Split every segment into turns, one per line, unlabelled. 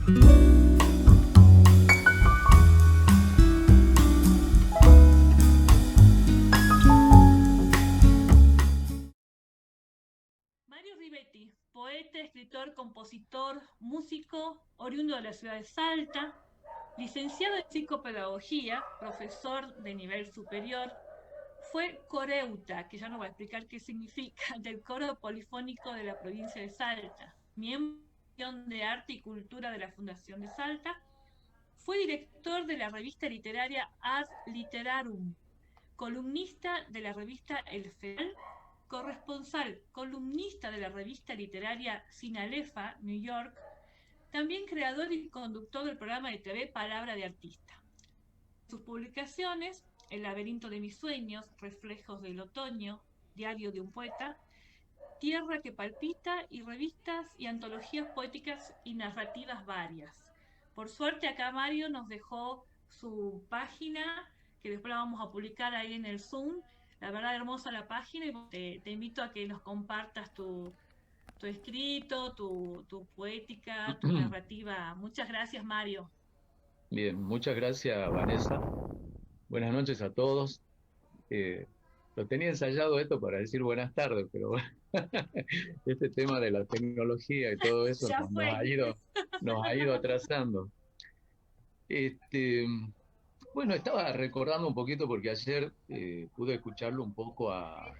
Mario Rivetti, poeta, escritor, compositor, músico, oriundo de la ciudad de Salta, licenciado en psicopedagogía, profesor de nivel superior, fue coreuta, que ya no voy a explicar qué significa, del coro polifónico de la provincia de Salta, miembro de arte y cultura de la Fundación de Salta, fue director de la revista literaria Ad Literarum, columnista de la revista El Federal, corresponsal, columnista de la revista literaria Sinalefa, New York, también creador y conductor del programa de TV Palabra de Artista. Sus publicaciones, El laberinto de mis sueños, Reflejos del otoño, Diario de un poeta, Tierra que palpita y revistas y antologías poéticas y narrativas varias. Por suerte acá Mario nos dejó su página, que después la vamos a publicar ahí en el Zoom. La verdad hermosa la página y te invito a que nos compartas tu escrito, tu poética, tu narrativa. Muchas gracias Mario.
Bien, muchas gracias, Vanessa. Buenas noches a todos. Eh, lo tenía ensayado esto para decir buenas tardes, pero bueno, este tema de la tecnología y todo eso
Ya fue.
nos ha ido atrasando. Este, bueno, estaba recordando un poquito porque ayer pude escucharlo un poco a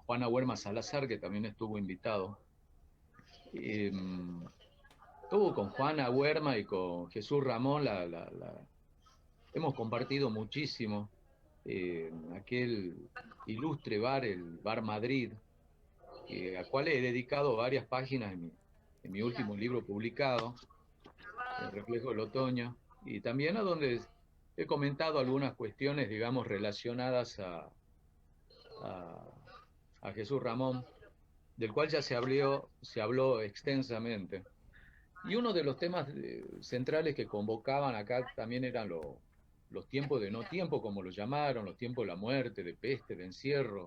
Juana Huerma Salazar, que también estuvo invitado. Eh, Estuvo con Juana Huerma y con Jesús Ramón, hemos compartido muchísimo aquel ilustre bar, el Bar Madrid, al cual he dedicado varias páginas en mi último libro publicado, El reflejo del otoño, y también a donde he comentado algunas cuestiones, digamos, relacionadas a, a Jesús Ramón, del cual ya se habló extensamente. Y uno de los temas centrales que convocaban acá también eran los tiempos de no tiempo, como lo llamaron, los tiempos de la muerte, de peste, de encierro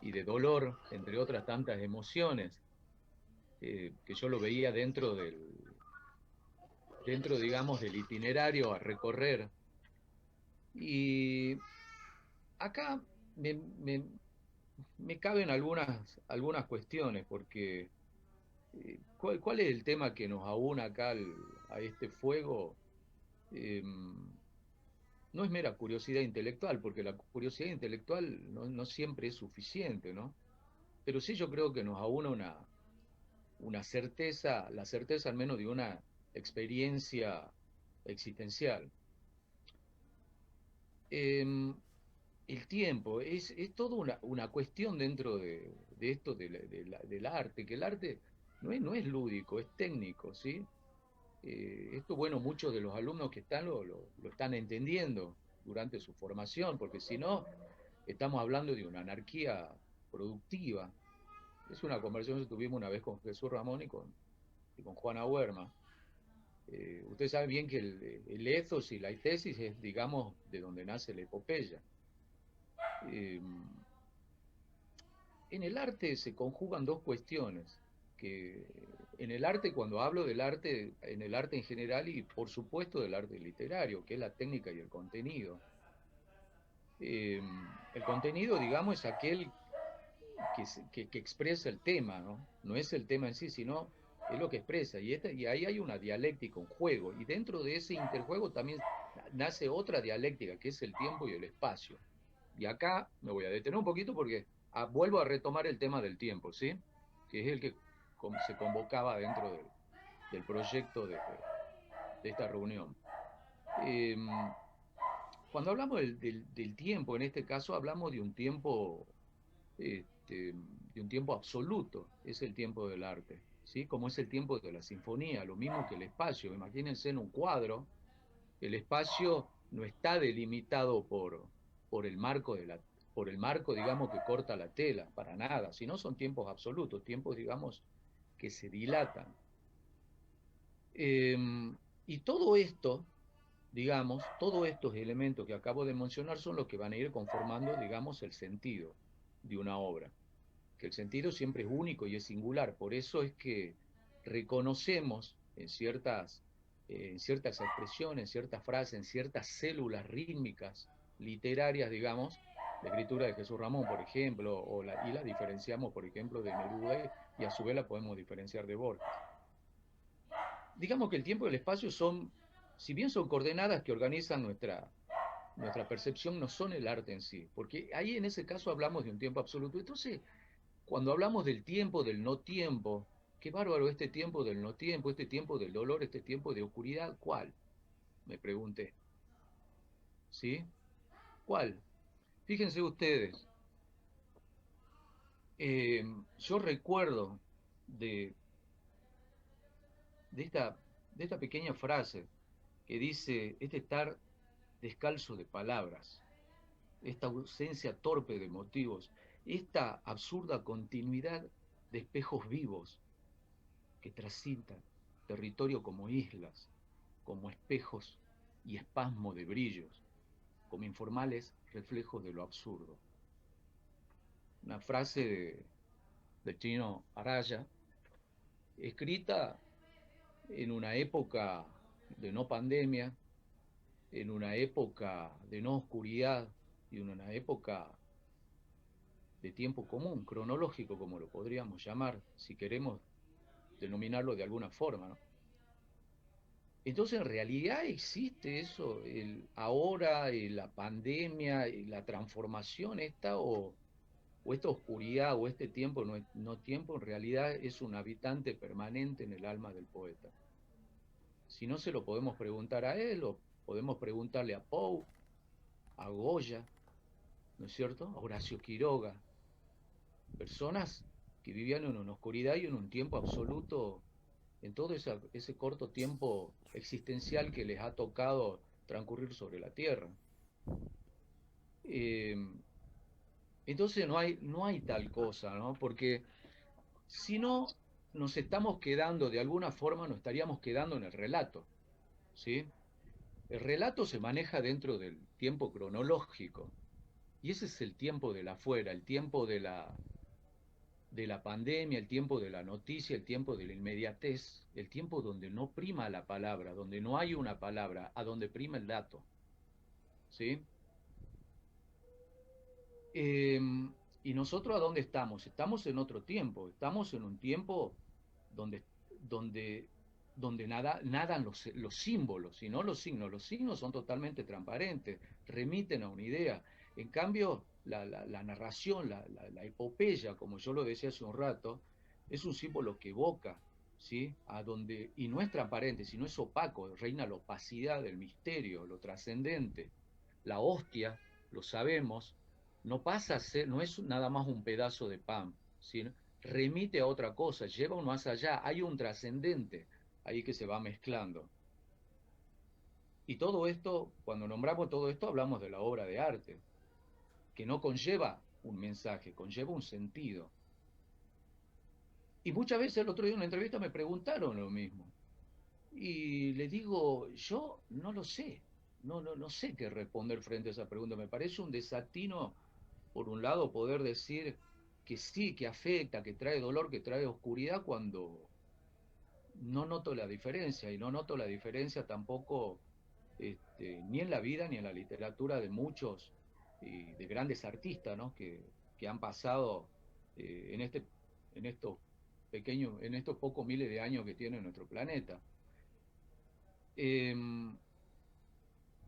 y de dolor, entre otras tantas emociones, que yo lo veía dentro, digamos, del itinerario a recorrer. Y acá me, me, me caben algunas cuestiones, porque ¿cuál es el tema que nos aúna acá a este fuego? Eh, no es mera curiosidad intelectual, porque la curiosidad intelectual no siempre es suficiente, ¿no? Pero sí yo creo que nos aúna una certeza, la certeza al menos de una experiencia existencial. Eh, el tiempo es toda una cuestión dentro de esto del arte, que el arte no es lúdico, es técnico, ¿sí? Esto, bueno, muchos de los alumnos que están lo están entendiendo durante su formación, porque si no, estamos hablando de una anarquía productiva. Es una conversación que tuvimos una vez con Jesús Ramón y con Juana Huerma. Usted sabe bien que el ethos y la tesis es, digamos, de donde nace la epopeya. Eh, en el arte se conjugan dos cuestiones, que en el arte, cuando hablo del arte, en el arte en general y por supuesto del arte literario, que es la técnica y el contenido. Eh, el contenido, digamos, es aquel que expresa el tema, ¿no? No es el tema en sí, sino es lo que expresa. Y ahí hay una dialéctica, un juego. Y dentro de ese interjuego también nace otra dialéctica, que es el tiempo y el espacio. Y acá me voy a detener un poquito porque vuelvo a retomar el tema del tiempo, ¿sí? Que es el que se convocaba dentro del proyecto de esta reunión. Eh, Cuando hablamos del tiempo, en este caso hablamos de un tiempo absoluto, es el tiempo del arte, ¿sí? Como es el tiempo de la sinfonía, lo mismo que el espacio. Imagínense en un cuadro, el espacio no está delimitado por el marco por el marco, digamos, que corta la tela, para nada, sino son tiempos absolutos, tiempos, digamos, que se dilatan. Eh, y todo esto, digamos, todos estos elementos que acabo de mencionar son los que van a ir conformando, digamos, el sentido de una obra, que el sentido siempre es único y es singular. Por eso es que reconocemos en ciertas en ciertas expresiones, en ciertas frases, en ciertas células rítmicas, literarias, digamos, la escritura de Jesús Ramón, por ejemplo, y la diferenciamos, por ejemplo, de Neruda y a su vez la podemos diferenciar de Borges. Digamos que el tiempo y el espacio son, si bien son coordenadas que organizan nuestra percepción, no son el arte en sí, porque ahí en ese caso hablamos de un tiempo absoluto. Entonces, cuando hablamos del tiempo, del no tiempo, qué bárbaro este tiempo del no tiempo, este tiempo del dolor, este tiempo de oscuridad, ¿cuál? Me pregunté. ¿Sí? ¿Cuál? Fíjense ustedes, yo recuerdo de, de, esta, de esta pequeña frase que dice, este estar descalzo de palabras, esta ausencia torpe de motivos, esta absurda continuidad de espejos vivos que transitan territorio como islas, como espejos y espasmo de brillos, como informales reflejos de lo absurdo. Una frase de Chino Araya, escrita en una época de no pandemia, en una época de no oscuridad y en una época de tiempo común, cronológico, como lo podríamos llamar, si queremos denominarlo de alguna forma, ¿no? Entonces, en realidad existe eso, ahora, la pandemia, la transformación esta, o esta oscuridad, o este tiempo, no tiempo, en realidad es un habitante permanente en el alma del poeta. Si no se lo podemos preguntar a él, o podemos preguntarle a Poe, a Goya, ¿no es cierto? A Horacio Quiroga, personas que vivían en una oscuridad y en un tiempo absoluto, en todo ese corto tiempo existencial que les ha tocado transcurrir sobre la Tierra. Eh, entonces no hay tal cosa, ¿no? Porque si no, nos estamos quedando, de alguna forma nos estaríamos quedando en el relato, ¿sí? El relato se maneja dentro del tiempo cronológico, y ese es el tiempo del afuera, el tiempo de la pandemia, el tiempo de la noticia, el tiempo de la inmediatez, el tiempo donde no prima la palabra, donde no hay una palabra, a donde prima el dato, ¿sí? Eh, ¿Y nosotros a dónde estamos? Estamos en otro tiempo, estamos en un tiempo donde, donde, donde nadan los símbolos y no los signos. Los signos son totalmente transparentes, remiten a una idea. En cambio, la narración, la epopeya, como yo lo decía hace un rato, es un símbolo que evoca, ¿sí? Y no es transparente, sino es opaco, reina la opacidad del misterio, lo trascendente. La hostia, lo sabemos, no pasa a ser, no es nada más un pedazo de pan, ¿sí? Remite a otra cosa, lleva un más allá, hay un trascendente ahí que se va mezclando. Y todo esto, cuando nombramos todo esto, hablamos de la obra de arte, que no conlleva un mensaje, conlleva un sentido. Y muchas veces el otro día en una entrevista me preguntaron lo mismo. Y le digo, yo no lo sé, no sé qué responder frente a esa pregunta. Me parece un desatino, por un lado, poder decir que sí, que afecta, que trae dolor, que trae oscuridad, cuando no noto la diferencia, y no noto la diferencia tampoco ni en la vida ni en la literatura de muchos y de grandes artistas, ¿no? que han pasado en, en estos en estos pocos miles de años que tiene nuestro planeta. Eh,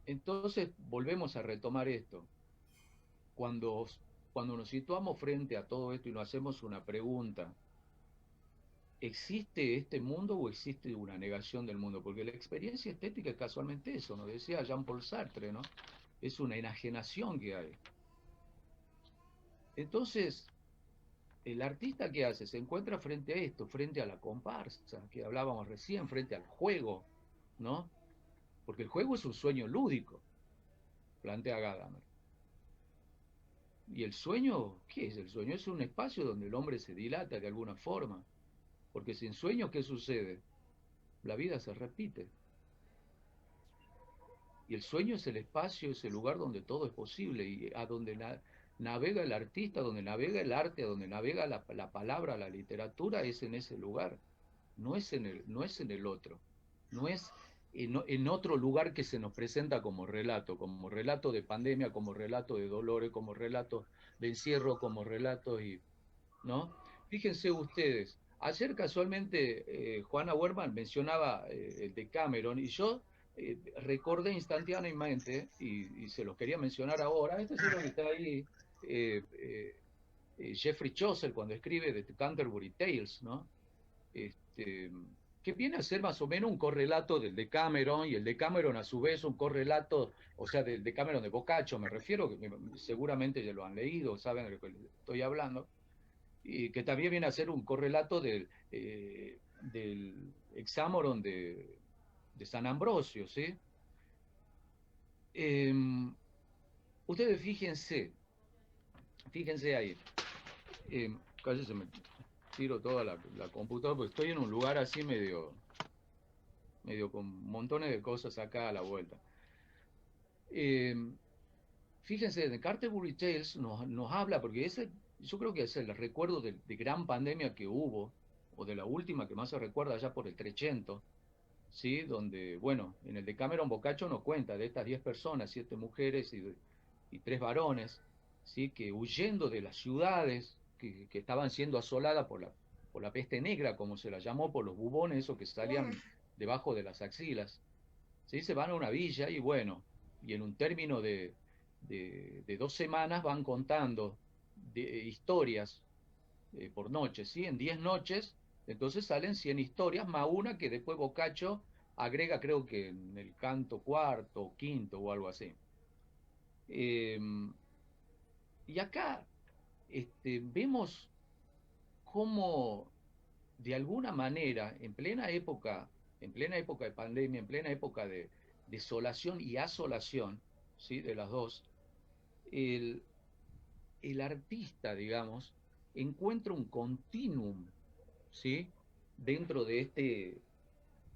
entonces volvemos a retomar esto. Cuando, cuando nos situamos frente a todo esto y nos hacemos una pregunta, ¿existe este mundo o existe una negación del mundo? Porque la experiencia estética es casualmente eso, nos decía Jean-Paul Sartre, ¿no? Es una enajenación que hay. Entonces, el artista que hace se encuentra frente a esto, frente a la comparsa que hablábamos recién, frente al juego, ¿no? Porque el juego es un sueño lúdico, plantea Gadamer. ¿Y el sueño? ¿Qué es el sueño? Es un espacio donde el hombre se dilata de alguna forma. Porque sin sueños, ¿qué sucede? La vida se repite. Y el sueño es el espacio, es el lugar donde todo es posible y a donde navega el artista, donde navega el arte, donde navega la palabra, la literatura, es en ese lugar. No es en el otro. No es en otro lugar que se nos presenta como relato de pandemia, como relato de dolores, como relato de encierro, como relato, y, ¿no? Fíjense ustedes, ayer casualmente Juana Werman mencionaba el de Cameron, y yo recordé instantáneamente, y se los quería mencionar ahora, este es lo que está ahí, eh, eh, Jeffrey Chaucer cuando escribe The Canterbury Tales, ¿no? Este, que viene a ser más o menos un correlato del de Cameron, y el de Cameron a su vez un correlato, o sea, del de Cameron de Boccaccio, me refiero, que seguramente ya lo han leído, saben de lo que estoy hablando, y que también viene a ser un correlato del Hexámeron de San Ambrosio, ¿sí? Eh, ustedes fíjense ahí, casi se me tiro toda la computadora, porque estoy en un lugar así medio con montones de cosas acá a la vuelta. Eh, fíjense, de Canterbury Tales nos habla, porque yo creo que es el recuerdo de gran pandemia que hubo, o de la última que más se recuerda allá por el 300, ¿sí? Donde, bueno, en el de Cameron Boccaccio nos cuenta de estas 10 personas, 7 mujeres y 3 varones, ¿sí? Que huyendo de las ciudades que estaban siendo asoladas por la peste negra, como se la llamó, por los bubones, esos que salían debajo de las axilas, ¿sí? Se van a una villa y bueno, y en un término de 2 semanas van contando historias por noche, ¿sí? En 10 noches, entonces salen 100 historias, más una que después Boccaccio agrega, creo que en el canto cuarto, quinto o algo así. Eh, y acá vemos cómo, de alguna manera, en plena época de pandemia, en plena época de desolación y asolación, ¿sí? De las dos, el, el artista, digamos, encuentra un continuum, ¿sí? Dentro de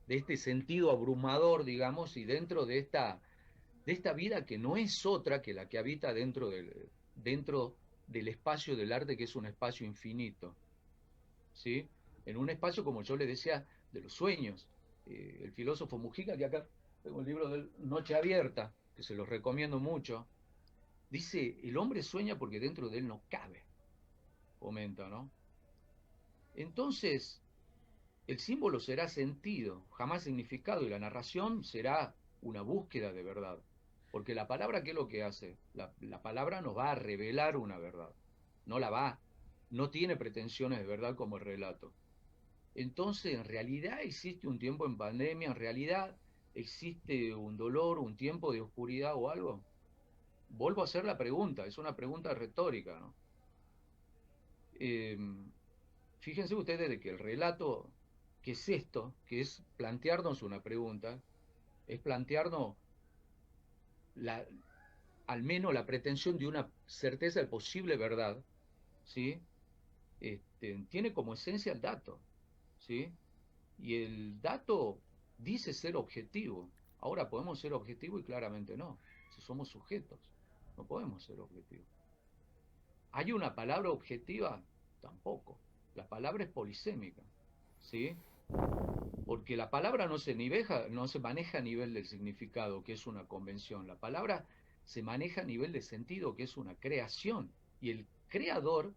este sentido abrumador, digamos, y dentro de esta vida que no es otra que la que habita dentro del espacio del arte, que es un espacio infinito, ¿sí? En un espacio, como yo le decía, de los sueños. El filósofo Mujica, que acá tengo el libro de Noche Abierta, que se los recomiendo mucho, dice, el hombre sueña porque dentro de él no cabe, comenta, ¿no? Entonces, el símbolo será sentido, jamás significado, y la narración será una búsqueda de verdad. Porque la palabra, ¿qué es lo que hace? La palabra nos va a revelar una verdad. No la va, no tiene pretensiones de verdad como el relato. Entonces, en realidad existe un tiempo en pandemia, en realidad existe un dolor, un tiempo de oscuridad o algo. Vuelvo a hacer la pregunta, es una pregunta retórica, ¿no? Eh, fíjense ustedes de que el relato, ¿qué es esto? Que es plantearnos una pregunta, es plantearnos la, al menos la pretensión de una certeza de posible verdad, ¿sí? Tiene como esencia el dato, ¿sí? Y el dato dice ser objetivo. Ahora podemos ser objetivos y claramente no. Si somos sujetos, no podemos ser objetivos. ¿Hay una palabra objetiva? Tampoco. La palabra es polisémica, ¿sí? Porque la palabra no se maneja a nivel del significado, que es una convención. La palabra se maneja a nivel de sentido, que es una creación. Y el creador,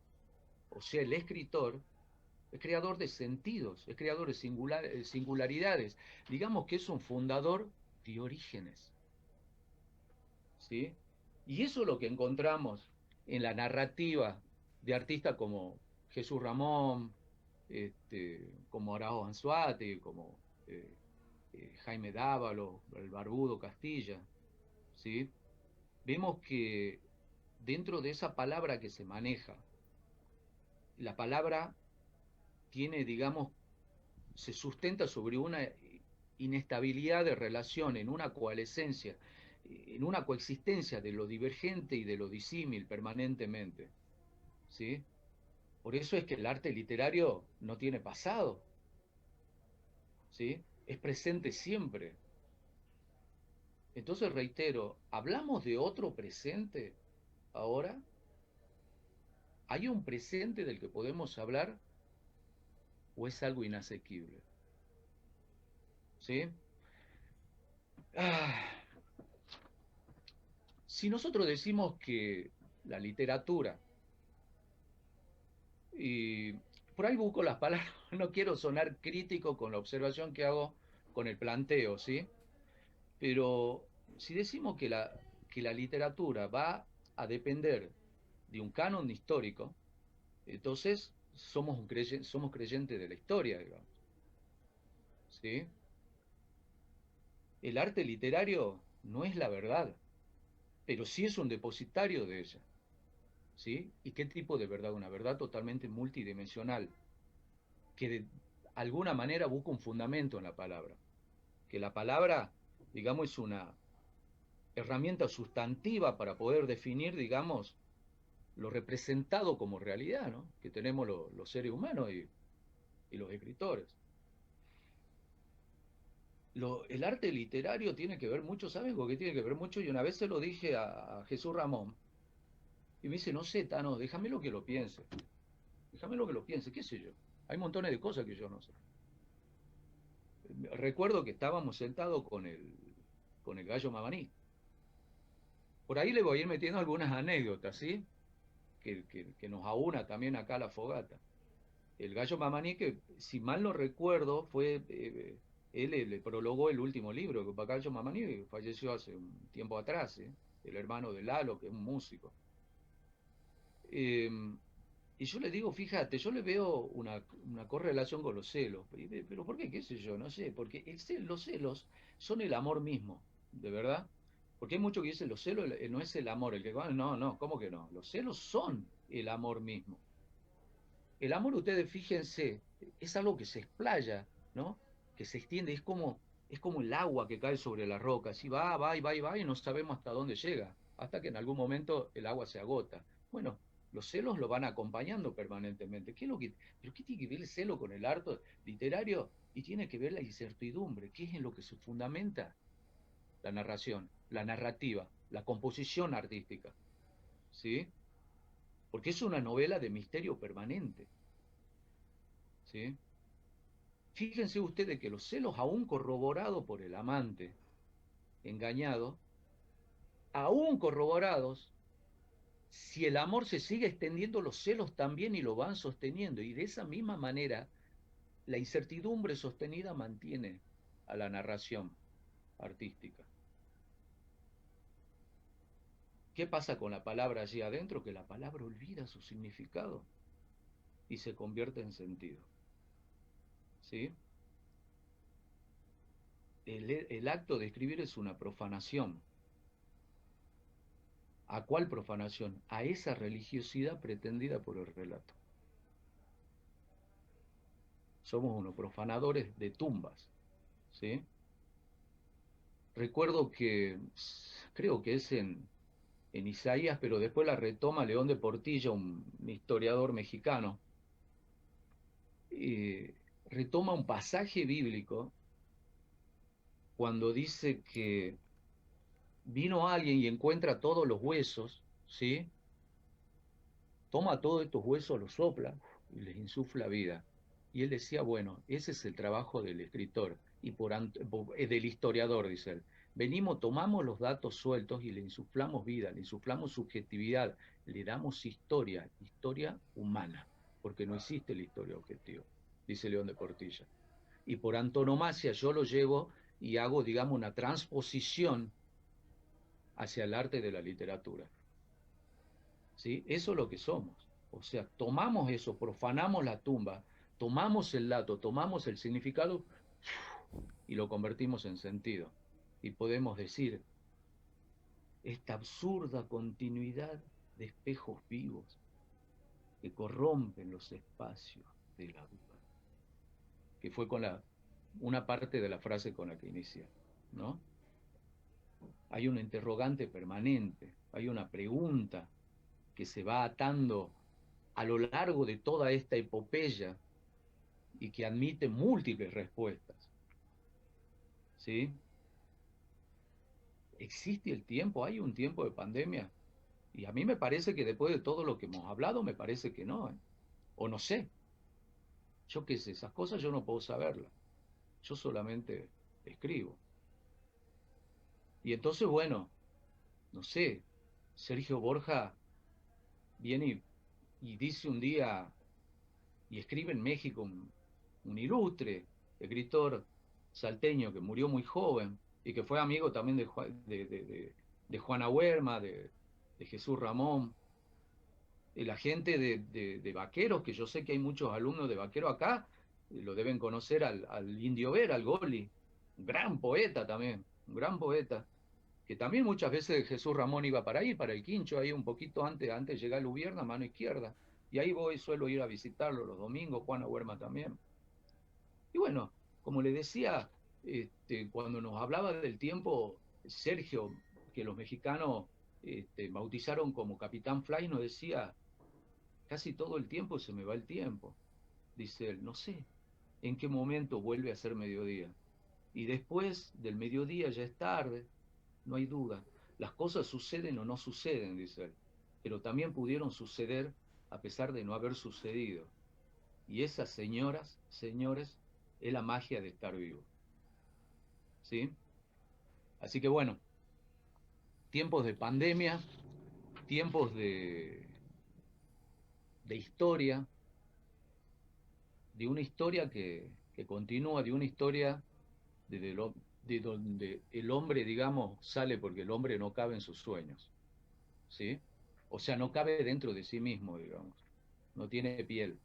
o sea, el escritor, es creador de sentidos, es creador de singularidades. Digamos que es un fundador de orígenes, ¿sí? Y eso es lo que encontramos en la narrativa de artistas como Jesús Ramón, como Arajo Anzuate, como eh, Jaime Dávalo, el Barbudo Castilla, ¿sí? Vemos que dentro de esa palabra que se maneja, la palabra tiene, digamos, se sustenta sobre una inestabilidad de relación, en una coalescencia, en una coexistencia de lo divergente y de lo disímil permanentemente, ¿sí? Por eso es que el arte literario no tiene pasado, ¿sí? Es presente siempre. Entonces reitero, ¿hablamos de otro presente ahora? ¿Hay un presente del que podemos hablar o es algo inasequible? ¿Sí? Ah, si nosotros decimos que la literatura, y por ahí busco las palabras, no quiero sonar crítico con la observación que hago con el planteo, ¿sí? Pero si decimos que la literatura va a depender de un canon histórico, entonces somos creyentes de la historia, digamos, ¿sí? El arte literario no es la verdad, pero sí es un depositario de ella, ¿sí? ¿Y qué tipo de verdad? Una verdad totalmente multidimensional, que de alguna manera busca un fundamento en la palabra, que la palabra, digamos, es una herramienta sustantiva para poder definir, digamos, lo representado como realidad, ¿no? Que tenemos los seres humanos y los escritores. El arte literario tiene que ver mucho, ¿sabes? Porque tiene que ver mucho, y una vez se lo dije a Jesús Ramón, y me dice, no sé, Tano, déjame lo que lo piense, déjame lo que lo piense, qué sé yo. Hay montones de cosas que yo no sé. Recuerdo que estábamos sentados con el gallo Mamaní. Por ahí le voy a ir metiendo algunas anécdotas, ¿sí? Que nos aúna también acá a la fogata. El gallo Mamaní, que si mal no recuerdo, él le prologó el último libro, que el gallo Mamaní falleció hace un tiempo atrás, ¿eh? El hermano de Lalo, que es un músico. Eh, y yo le digo, fíjate, yo le veo una correlación con los celos. Pero ¿por qué? ¿Qué sé yo? No sé, porque los celos son el amor mismo, ¿de verdad? Porque hay muchos que dicen, los celos no es el amor, el que... No, no, ¿cómo que no? Los celos son el amor mismo. El amor, ustedes fíjense, es algo que se explaya, ¿no? Que se extiende, es como el agua que cae sobre la roca, así va, va y va y va y no sabemos hasta dónde llega, hasta que en algún momento el agua se agota. Bueno, los celos lo van acompañando permanentemente. ¿Pero qué tiene que ver el celo con el arte literario? Y tiene que ver la incertidumbre, ¿qué es en lo que se fundamenta la narración, la narrativa, la composición artística? ¿Sí? Porque es una novela de misterio permanente. ¿Sí? Fíjense ustedes que los celos, aún corroborados por el amante engañado, aún corroborados, si el amor se sigue extendiendo, los celos también y lo van sosteniendo. Y de esa misma manera, la incertidumbre sostenida mantiene a la narración artística. ¿Qué pasa con la palabra allí adentro? Que la palabra olvida su significado y se convierte en sentido. ¿Sí? El acto de escribir es una profanación. ¿A cuál profanación? A esa religiosidad pretendida por el relato. Somos unos profanadores de tumbas, ¿sí? Recuerdo que, creo que es en Isaías, pero después la retoma León de Portilla, un historiador mexicano, y retoma un pasaje bíblico cuando dice que vino alguien y encuentra todos los huesos, ¿sí? Toma todos estos huesos, los sopla y les insufla vida. Y él decía, bueno, ese es el trabajo del escritor y del historiador, dice él. Venimos, tomamos los datos sueltos y le insuflamos vida, le insuflamos subjetividad, le damos historia, historia humana, porque no existe la historia objetiva, dice León de Portilla. Y por antonomasia yo lo llevo y hago, digamos, una transposición hacia el arte de la literatura. ¿Sí? Eso es lo que somos. O sea, tomamos eso, profanamos la tumba, tomamos el dato, tomamos el significado y lo convertimos en sentido. Y podemos decir, esta absurda continuidad de espejos vivos que corrompen los espacios de la duda, que fue una parte de la frase con la que inicia, ¿no? Hay una interrogante permanente, hay una pregunta que se va atando a lo largo de toda esta epopeya y que admite múltiples respuestas. ¿Sí? ¿Existe el tiempo? ¿Hay un tiempo de pandemia? Y a mí me parece que después de todo lo que hemos hablado, me parece que no, ¿eh? O no sé. Yo qué sé, esas cosas yo no puedo saberlas. Yo solamente escribo. Y entonces, bueno, no sé, Sergio Borja viene y dice un día, y escribe en México un ilustre escritor salteño que murió muy joven y que fue amigo también de Juana Huerma, de Jesús Ramón, la gente de Vaqueros, que yo sé que hay muchos alumnos de Vaquero acá, lo deben conocer al Indio Vera, al Goli, un gran poeta también, un gran poeta, que también muchas veces Jesús Ramón iba para ahí, para el Quincho, ahí un poquito antes de llegar a Lubierna, mano izquierda, y ahí voy, suelo ir a visitarlo los domingos, Juana Huerma también. Y bueno, como le decía, cuando nos hablaba del tiempo, Sergio, que los mexicanos bautizaron como Capitán Fly, nos decía, casi todo el tiempo se me va el tiempo. Dice él, no sé en qué momento vuelve a ser mediodía. Y después del mediodía ya es tarde, no hay duda. Las cosas suceden o no suceden, dice él, pero también pudieron suceder a pesar de no haber sucedido. Y esas señoras, señores, es la magia de estar vivo. ¿Sí? Así que bueno, tiempos de pandemia, tiempos de historia, de una historia que continúa, de una historia de donde el hombre, digamos, sale porque el hombre no cabe en sus sueños, ¿sí? O sea, no cabe dentro de sí mismo, digamos, no tiene piel.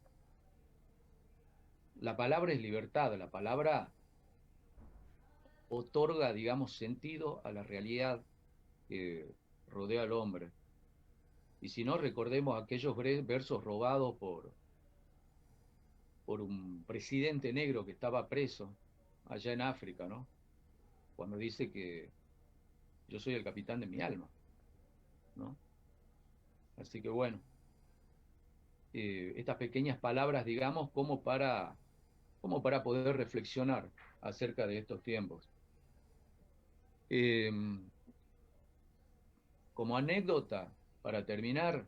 La palabra es libertad, la palabra otorga, digamos, sentido a la realidad que rodea al hombre. Y si no, recordemos aquellos versos robados por un presidente negro que estaba preso allá en África, ¿no? Cuando dice que yo soy el capitán de mi alma, ¿no? Así que bueno, estas pequeñas palabras, digamos, como para poder reflexionar acerca de estos tiempos. Eh, Como anécdota, para terminar,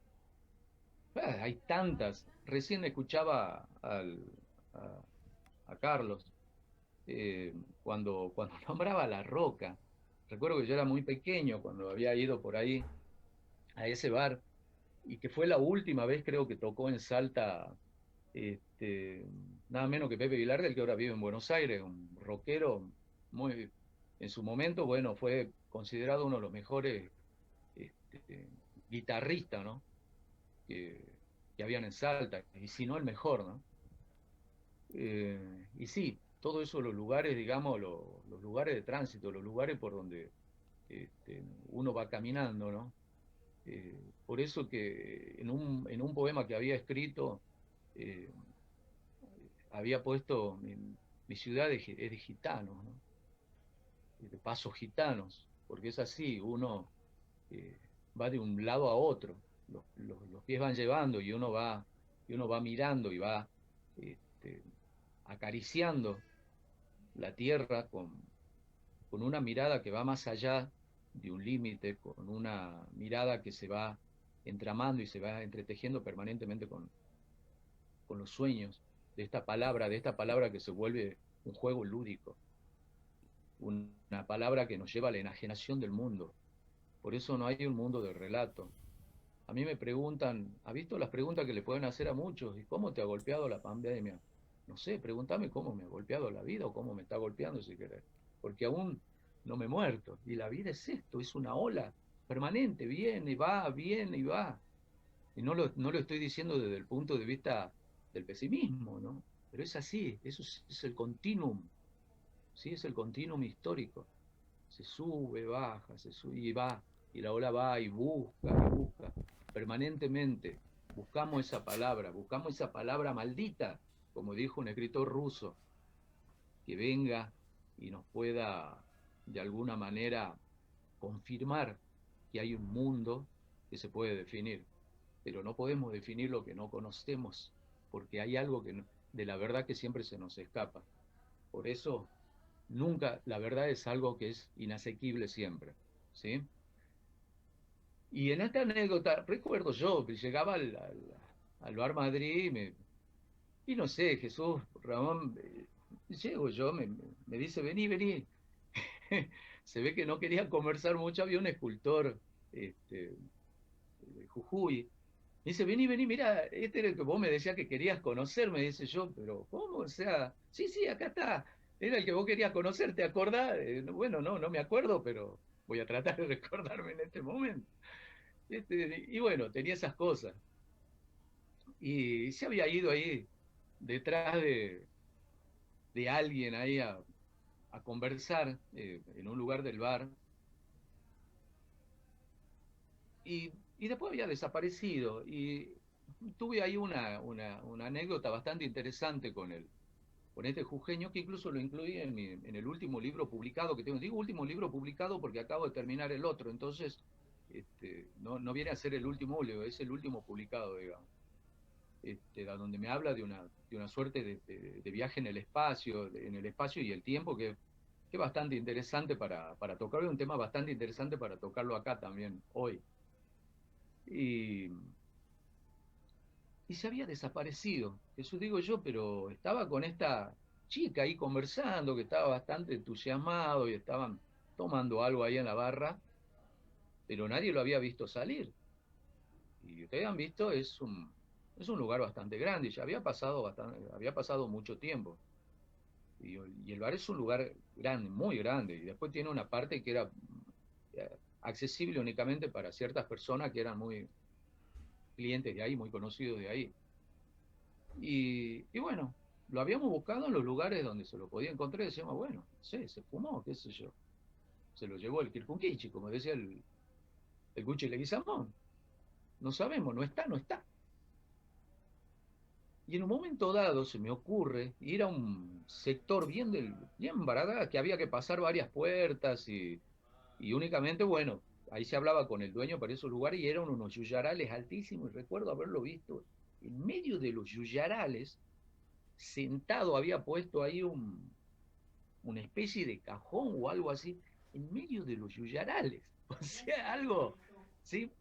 hay tantas. Recién escuchaba a Carlos cuando nombraba La Roca. Recuerdo que yo era muy pequeño cuando había ido por ahí a ese bar y que fue la última vez creo que tocó en Salta este, nada menos que Pepe Vilardel, que ahora vive en Buenos Aires, un rockero muy, en su momento, bueno, fue considerado uno de los mejores este, guitarristas, ¿no? Que, que habían en Salta, y si no el mejor, ¿no? Y sí, todo eso, los lugares, digamos, los lugares de tránsito, los lugares por donde uno va caminando, ¿no? Por eso que en un poema que había escrito, eh, había puesto mi ciudad es de gitanos, ¿no? De pasos gitanos, porque es así, uno eh, va de un lado a otro, los pies van llevando y uno va mirando y va este, acariciando la tierra con una mirada que va más allá de un límite, con una mirada que se va entramando y se va entretejiendo permanentemente con los sueños de esta palabra que se vuelve un juego lúdico, una palabra que nos lleva a la enajenación del mundo. Por eso no hay un mundo de relato. A mí me preguntan, ¿has visto las preguntas que le pueden hacer a muchos? ¿Y cómo te ha golpeado la pandemia? No sé, pregúntame cómo me ha golpeado la vida o cómo me está golpeando si querés. Porque aún no me he muerto. Y la vida es esto, es una ola permanente, viene y va. Y no lo estoy diciendo desde el punto de vista del pesimismo, ¿no? Pero es así, es el continuum, ¿sí? Es el continuum histórico. Se sube, baja, se sube y va, y la ola va y busca, permanentemente. Buscamos esa palabra maldita, como dijo un escritor ruso, que venga y nos pueda de alguna manera confirmar que hay un mundo que se puede definir, pero no podemos definir lo que no conocemos, porque hay algo de la verdad que siempre se nos escapa. Por eso, nunca, la verdad es algo que es inasequible siempre, ¿sí? Y en esta anécdota, recuerdo yo que llegaba al Bar Madrid y no sé, Jesús, Ramón, llego yo, me dice, vení, vení. se ve que no quería conversar mucho. Había un escultor este, de Jujuy. Me dice, vení, vení, mira, este era el que vos me decías que querías conocer, me dice yo, pero ¿cómo? O sea, sí, sí, acá está. Era el que vos querías conocer, ¿te acordás? Bueno, no, no me acuerdo, pero voy a tratar de recordarme en este momento. Y bueno, tenía esas cosas. Y se había ido ahí detrás de alguien ahí a conversar en un lugar del bar. Y después había desaparecido. Y tuve ahí una anécdota bastante interesante con este jujeño, que incluso lo incluí en el último libro publicado que tengo. Digo último libro publicado porque acabo de terminar el otro, entonces no, no viene a ser el último libro, es el último publicado, digamos. A donde me habla de una suerte de viaje en el espacio y el tiempo, que es bastante interesante para tocarlo, un tema bastante interesante para tocarlo acá también hoy. Y, y se había desaparecido, eso digo yo, pero estaba con esta chica ahí conversando, que estaba bastante entusiasmado y estaban tomando algo ahí en la barra, pero nadie lo había visto salir. Y ustedes han visto, es un lugar bastante grande, y ya había pasado mucho tiempo. Y el bar es un lugar grande, muy grande, y después tiene una parte que era accesible únicamente para ciertas personas que eran muy clientes de ahí, muy conocidos de ahí. Y bueno, lo habíamos buscado en los lugares donde se lo podía encontrar y decíamos, bueno, no sé, se fumó, qué sé yo. Se lo llevó el Kirkunkichi, como decía el Gucci Leguizamón. No sabemos, no está, no está. Y en un momento dado se me ocurre ir a un sector bien Baradá, que había que pasar varias puertas y únicamente, bueno, ahí se hablaba con el dueño para esos lugares y eran unos yuyarales altísimos y recuerdo haberlo visto en medio de los yuyarales, sentado, había puesto ahí una especie de cajón o algo así, en medio de los yuyarales. O sea, algo, ¿sí?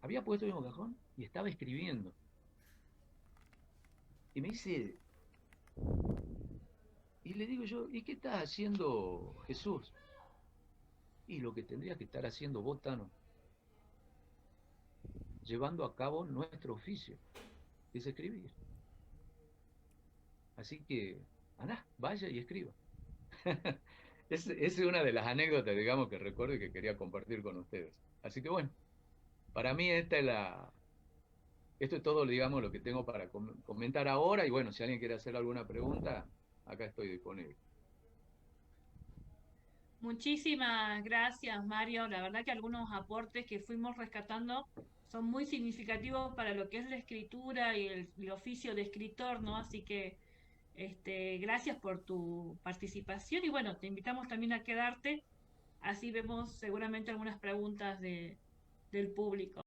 Había puesto el mismo cajón y estaba escribiendo. Y me dice, y le digo yo, ¿y qué estás haciendo, Jesús? Y lo que tendría que estar haciendo vos, Tano, llevando a cabo nuestro oficio, que es escribir. Así que, andá, vaya y escriba. Es una de las anécdotas, digamos, que recuerdo y que quería compartir con ustedes. Así que bueno, para mí esto es todo, digamos, lo que tengo para comentar ahora. Y bueno, si alguien quiere hacer alguna pregunta, acá estoy disponible.
Muchísimas gracias, Mario. La verdad que algunos aportes que fuimos rescatando son muy significativos para lo que es la escritura y el oficio de escritor, ¿no? Así que gracias por tu participación y bueno, te invitamos también a quedarte, así vemos seguramente algunas preguntas del público.